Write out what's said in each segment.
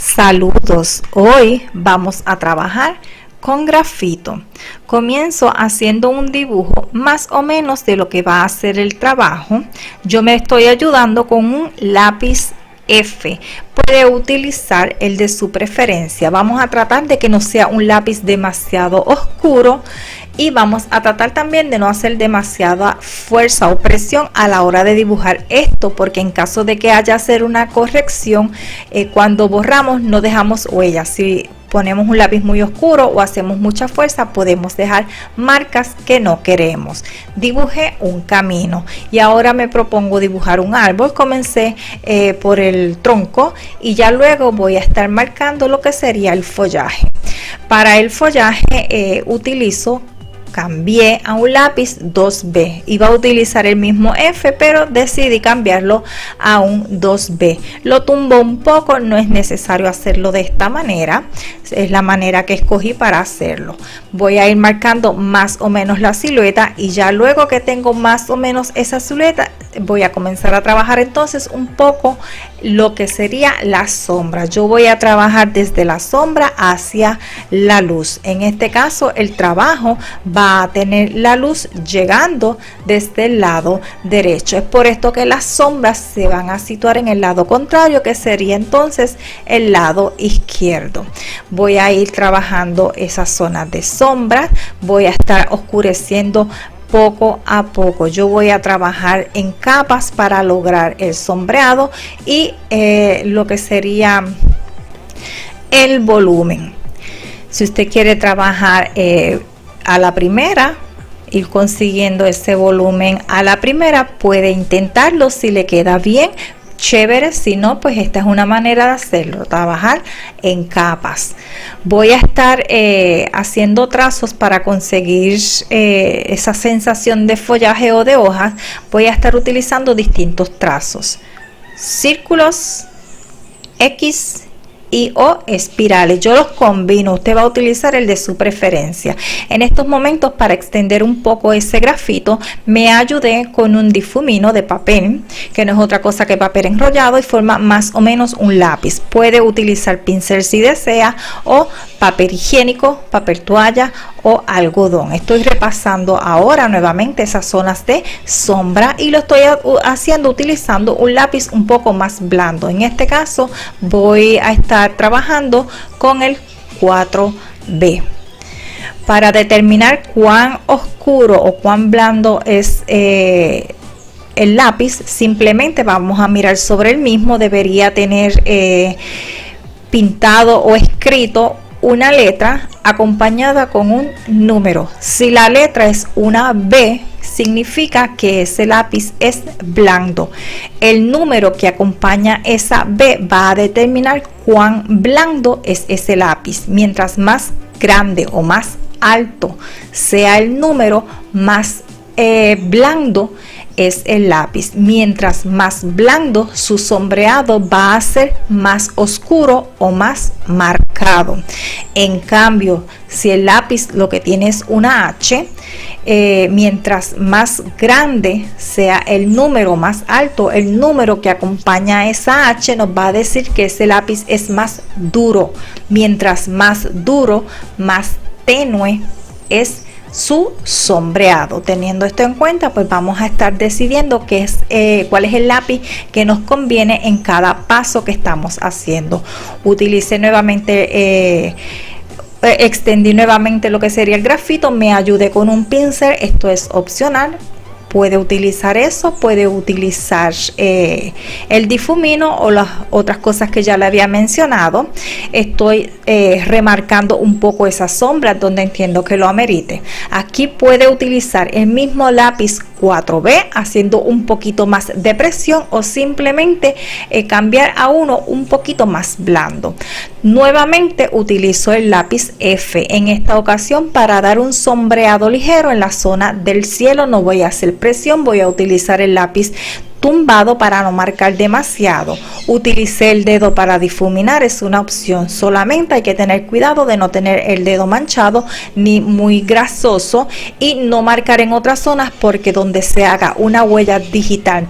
Saludos, hoy vamos a trabajar con grafito. Comienzo haciendo un dibujo más o menos de lo que va a ser el trabajo. Yo me estoy ayudando con un lápiz F. Puede utilizar el de su preferencia. Vamos a tratar de que no sea un lápiz demasiado oscuro y vamos a tratar también de no hacer demasiada fuerza o presión a la hora de dibujar esto, porque en caso de que haya hacer una corrección, cuando borramos no dejamos huellas. Si ponemos un lápiz muy oscuro o hacemos mucha fuerza, podemos dejar marcas que no queremos. Dibujé un camino y ahora me propongo dibujar un árbol. Comencé por el tronco y ya luego voy a estar marcando lo que sería el follaje. Para el follaje cambié a un lápiz 2B. Iba a utilizar el mismo F, pero decidí cambiarlo a un 2B. Lo tumbó un poco, no es necesario hacerlo de esta manera. Es la manera que escogí para hacerlo. Voy a ir marcando más o menos la silueta y ya luego que tengo más o menos esa silueta, voy a comenzar a trabajar entonces un poco lo que sería la sombra. Yo voy a trabajar desde la sombra hacia la luz. En este caso el trabajo va a tener la luz llegando desde el lado derecho. Es por esto que las sombras se van a situar en el lado contrario, que sería entonces el lado izquierdo. Voy a ir trabajando esa zona de sombra. Voy a estar oscureciendo poco a poco. Yo voy a trabajar en capas para lograr el sombreado y lo que sería el volumen. Si usted quiere trabajar a la primera, ir consiguiendo ese volumen a la primera, puede intentarlo. Si le queda bien, chévere. Si no, pues esta es una manera de hacerlo, trabajar en capas. Voy a estar haciendo trazos para conseguir esa sensación de follaje o de hojas. Voy a estar utilizando distintos trazos: círculos, X y o espirales. Yo los combino. Usted va a utilizar el de su preferencia. En estos momentos, para extender un poco ese grafito, me ayudé con un difumino de papel, que no es otra cosa que papel enrollado, y forma más o menos un lápiz. Puede utilizar pincel si desea, o papel higiénico, papel toalla o algodón. Estoy repasando ahora nuevamente esas zonas de sombra y lo estoy haciendo utilizando un lápiz un poco más blando. En este caso voy a estar trabajando con el 4B. Para determinar cuán oscuro o cuán blando es el lápiz, simplemente vamos a mirar sobre el mismo. Debería tener pintado o escrito una letra acompañada con un número. Si la letra es una B, significa que ese lápiz es blando. El número que acompaña esa B va a determinar cuán blando es ese lápiz. Mientras más grande o más alto sea el número, más blando es el lápiz. Mientras más blando, su sombreado va a ser más oscuro o más marcado. En cambio, si el lápiz lo que tiene es una H, mientras más grande sea el número, más alto el número que acompaña a esa H, nos va a decir que ese lápiz es más duro. Mientras más duro, más tenue es su sombreado. Teniendo esto en cuenta, pues vamos a estar decidiendo cuál es el lápiz que nos conviene en cada paso que estamos haciendo. Utilice nuevamente extendí nuevamente lo que sería el grafito. Me ayudé con un pincel. Esto es opcional. Puede utilizar eso, puede utilizar el difumino o las otras cosas que ya le había mencionado. Estoy remarcando un poco esas sombras donde entiendo que lo amerite. Aquí puede utilizar el mismo lápiz 4B haciendo un poquito más de presión, o simplemente cambiar a uno un poquito más blando. Nuevamente utilizo el lápiz F en esta ocasión para dar un sombreado ligero en la zona del cielo. No voy a hacer presión, voy a utilizar el lápiz tumbado para no marcar demasiado. Utilicé el dedo para difuminar, es una opción, solamente hay que tener cuidado de no tener el dedo manchado ni muy grasoso y no marcar en otras zonas, porque donde se haga una huella digital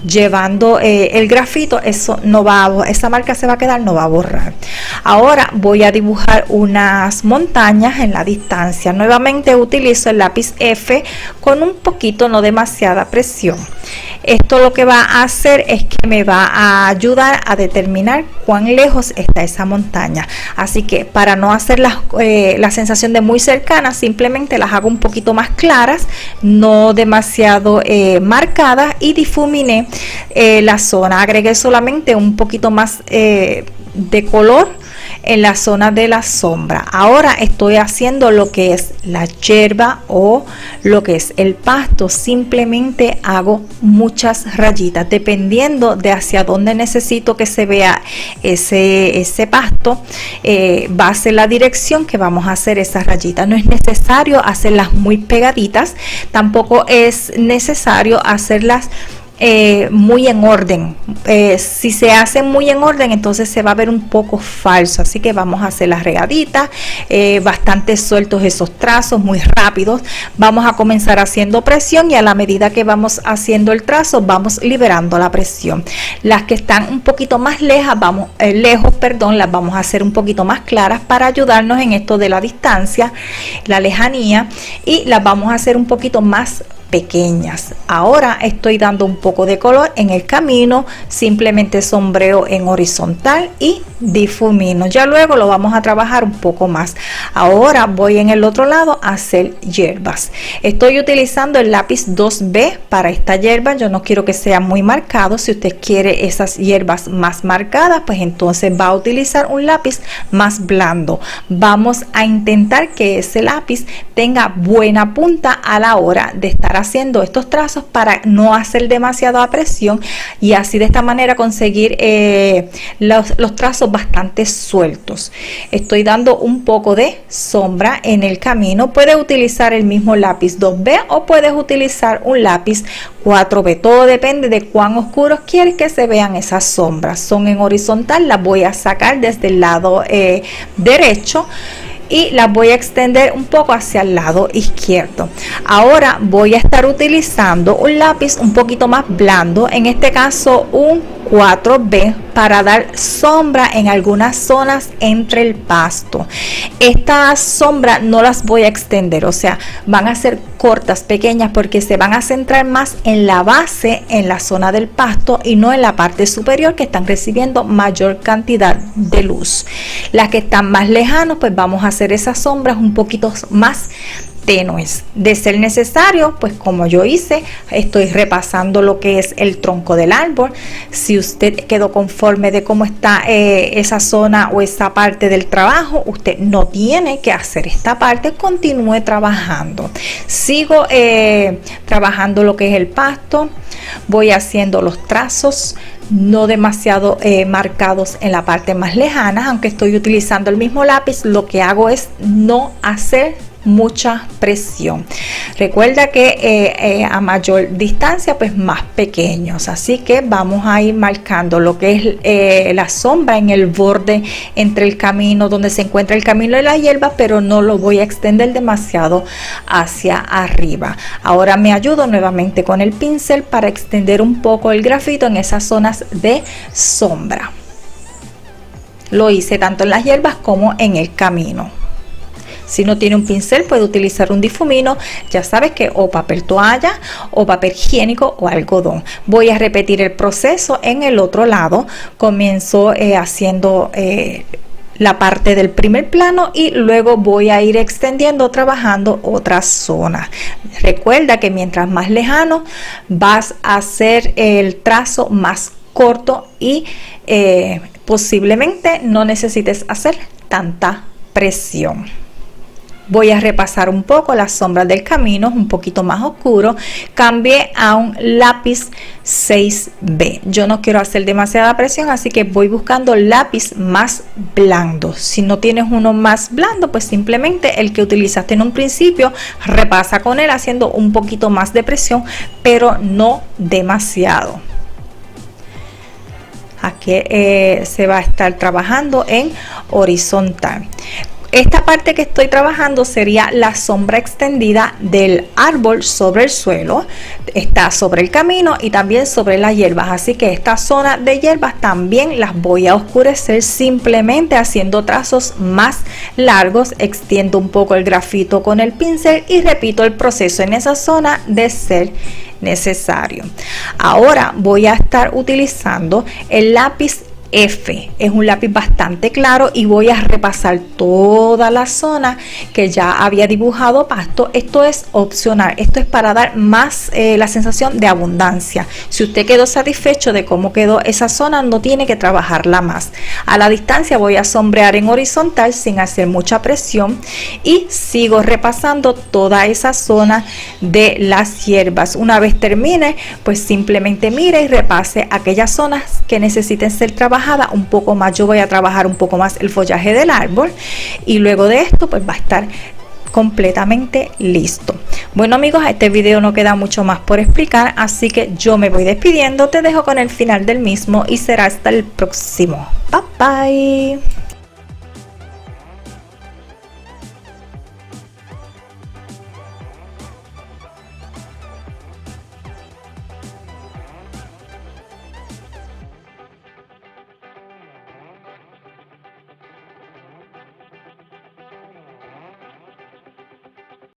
llevando el grafito, eso no va a, esa marca se va a quedar, no va a borrar. Ahora voy a dibujar unas montañas en la distancia. Nuevamente utilizo el lápiz F con un poquito, no demasiada presión. Esto lo que va a hacer es que me va a ayudar a determinar cuán lejos está esa montaña. Así que para no hacer la sensación de muy cercana, simplemente las hago un poquito más claras, no demasiado marcadas, y difuminé la zona. Agregué solamente un poquito más de color en la zona de la sombra. Ahora estoy haciendo lo que es la hierba o lo que es el pasto. Simplemente hago muchas rayitas dependiendo de hacia dónde necesito que se vea ese pasto. Va a ser la dirección que vamos a hacer esas rayitas. No es necesario hacerlas muy pegaditas, tampoco es necesario hacerlas muy en orden. Si se hace muy en orden, entonces se va a ver un poco falso, así que vamos a hacer las regaditas, bastante sueltos esos trazos, muy rápidos. Vamos a comenzar haciendo presión y a la medida que vamos haciendo el trazo vamos liberando la presión. Las que están un poquito más lejos, las vamos a hacer un poquito más claras para ayudarnos en esto de la distancia, la lejanía, y las vamos a hacer un poquito más pequeñas. Ahora estoy dando un poco de color en el camino, simplemente sombreo en horizontal y difumino. Ya luego lo vamos a trabajar un poco más. Ahora voy en el otro lado a hacer hierbas. Estoy utilizando el lápiz 2B para esta hierba. Yo no quiero que sea muy marcado. Si usted quiere esas hierbas más marcadas, pues entonces va a utilizar un lápiz más blando. Vamos a intentar que ese lápiz tenga buena punta a la hora de estar haciendo estos trazos, para no hacer demasiada presión y así de esta manera conseguir los trazos bastante sueltos. Estoy dando un poco de sombra en el camino. Puedes utilizar el mismo lápiz 2B o puedes utilizar un lápiz 4B, todo depende de cuán oscuros quieres que se vean esas sombras. Son en horizontal, las voy a sacar desde el lado derecho y las voy a extender un poco hacia el lado izquierdo. Ahora voy a estar utilizando un lápiz un poquito más blando, en este caso un 4B, para dar sombra en algunas zonas entre el pasto. Estas sombras no las voy a extender, o sea, van a ser cortas, pequeñas, porque se van a centrar más en la base, en la zona del pasto, y no en la parte superior, que están recibiendo mayor cantidad de luz. Las que están más lejanos, pues vamos a hacer esas sombras un poquito más tenues. De ser necesario, pues como yo hice, estoy repasando lo que es el tronco del árbol. Si usted quedó conforme de cómo está esa zona o esa parte del trabajo, usted no tiene que hacer esta parte, continúe trabajando. Sigo trabajando lo que es el pasto, voy haciendo los trazos no demasiado marcados en la parte más lejana. Aunque estoy utilizando el mismo lápiz, lo que hago es no hacer mucha presión. Recuerda que a mayor distancia, pues más pequeños, así que vamos a ir marcando lo que es la sombra en el borde entre el camino, donde se encuentra el camino y la hierba, pero no lo voy a extender demasiado hacia arriba. Ahora me ayudo nuevamente con el pincel para extender un poco el grafito en esas zonas de sombra. Lo hice tanto en las hierbas como en el camino. Si no tiene un pincel, puede utilizar un difumino, ya sabes que o papel toalla o papel higiénico o algodón. Voy a repetir el proceso en el otro lado. Comienzo haciendo la parte del primer plano y luego voy a ir extendiendo, trabajando otras zonas. Recuerda que mientras más lejano vas a hacer el trazo más corto y posiblemente no necesites hacer tanta presión. Voy a repasar un poco las sombras del camino, un poquito más oscuro. Cambié a un lápiz 6B. Yo no quiero hacer demasiada presión, así que voy buscando lápiz más blando. Si no tienes uno más blando, pues simplemente el que utilizaste en un principio, repasa con él haciendo un poquito más de presión, pero no demasiado. Aquí se va a estar trabajando en horizontal. Esta parte que estoy trabajando sería la sombra extendida del árbol sobre el suelo. Está sobre el camino y también sobre las hierbas. Así que esta zona de hierbas también las voy a oscurecer simplemente haciendo trazos más largos. Extiendo un poco el grafito con el pincel y repito el proceso en esa zona de ser necesario. Ahora voy a estar utilizando el lápiz F, es un lápiz bastante claro y voy a repasar toda la zona que ya había dibujado pasto. Esto es opcional, esto es para dar más la sensación de abundancia. Si usted quedó satisfecho de cómo quedó esa zona, no tiene que trabajarla más. A la distancia voy a sombrear en horizontal sin hacer mucha presión y sigo repasando toda esa zona de las hierbas. Una vez termine, pues simplemente mire y repase aquellas zonas que necesiten ser trabajadas un poco más. Yo voy a trabajar un poco más el follaje del árbol y luego de esto pues va a estar completamente listo. Bueno amigos, a este video no queda mucho más por explicar, así que yo me voy despidiendo. Te dejo con el final del mismo y será hasta el próximo. Bye bye.